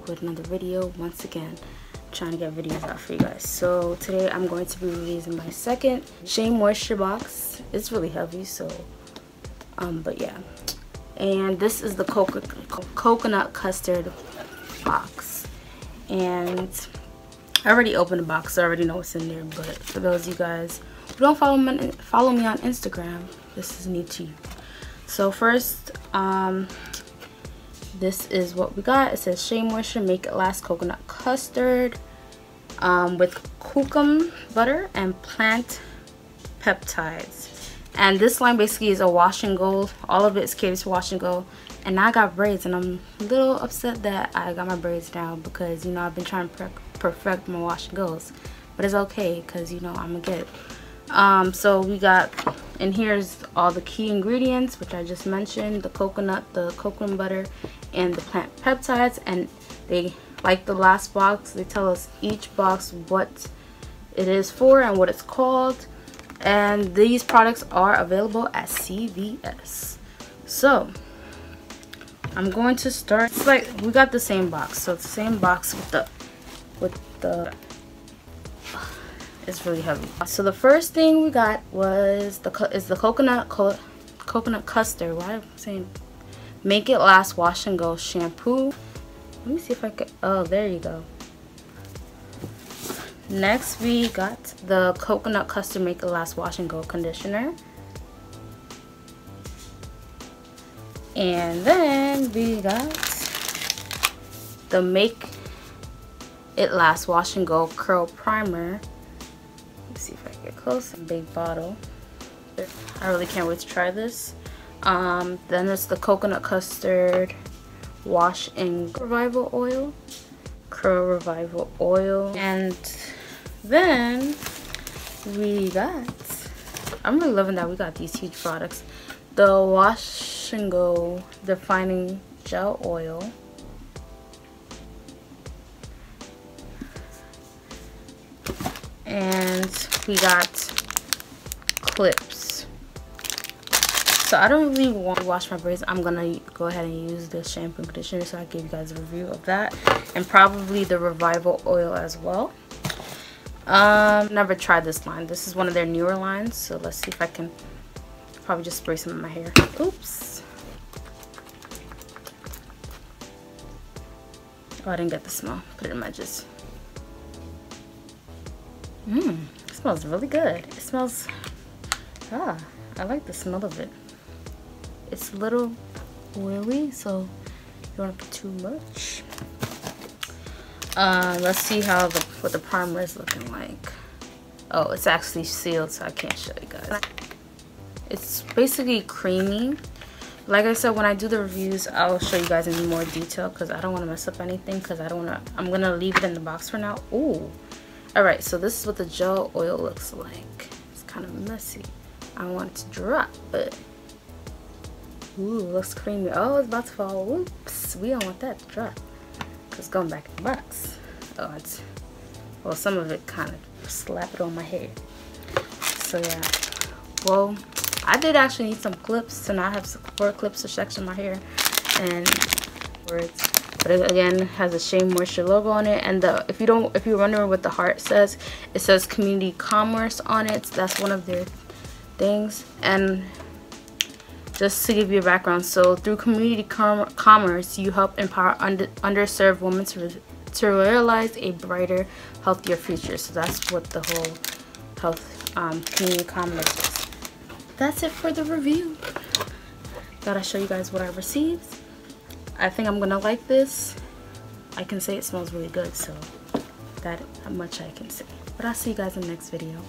with another video. Once again, I'm trying to get videos out for you guys. So today I'm going to be releasing my second Shea Moisture box. It's really heavy, so but yeah. And this is the coconut custard box. And I already opened the box, so I already know what's in there. But for those of you guys who don't follow me on Instagram, this is new to you. So first, this is what we got. It says Shea Moisture Make It Last Coconut Custard with kokum butter and plant peptides. And this line basically is a wash and go. All of it is catered to wash and go. And I got braids, and I'm a little upset that I got my braids now because, you know, I've been trying to perfect my wash and goes. But it's okay because, you know, I'm gonna get it. So we got, and here's all the key ingredients, which I just mentioned: the coconut, the coconut butter, and the plant peptides. And they, like the last box, they tell us each box what it is for and what it's called. And these products are available at CVS. So I'm going to start. It's like we got the same box, so it's the same box with the it's really heavy. So the first thing we got was the coconut custard. Why am I saying Make It Last Wash and Go shampoo? Let me see if I could. Oh, there you go. Next we got the coconut custard Make It Last Wash and Go conditioner. And then we got the Make It Last Wash and Go curl primer. Let's see if I can get close. A big bottle. I really can't wait to try this. Then it's the coconut custard wash and revival oil, curl revival oil. And then we got, I'm really loving that we got these huge products: the wash and go defining gel oil, and we got clips. So I don't really want to wash my braids. I'm gonna go ahead and use the shampoo and conditioner, so I give you guys a review of that, and probably the revival oil as well. Never tried this line. This is one of their newer lines, so let's see if I can probably just spray some in my hair. Oops. Oh, I didn't get the smell. Put it in my edges. It smells really good. It smells, I like the smell of it. It's a little oily, so you don't want to put too much. Let's see how what the primer is looking like. Oh, it's actually sealed, so I can't show you guys. It's basically creamy. Like I said, when I do the reviews, I'll show you guys in more detail because I don't want to mess up anything. Because I don't want to. I'm gonna leave it in the box for now. Ooh. Alright, so this is what the gel oil looks like. It's kind of messy. I don't want it to drop, but ooh, it looks creamy. Oh, it's about to fall. Whoops, we don't want that to drop. It's going back in the box. Oh, it's, well, some of it kind of slapped it on my head. So yeah, well, I did actually need some clips, and I have 4 clips to section my hair and words. But it, again, has a Shea Moisture logo on it, and if you're wondering what the heart says, it says community commerce on it. That's one of their things. And just to give you a background, so through community commerce, you help empower underserved women to realize a brighter, healthier future. So that's what the whole health community commerce is. That's it for the review. Gotta show you guys what I received. I think I'm gonna like this. I can say it smells really good, so that much I can say. But I'll see you guys in the next video.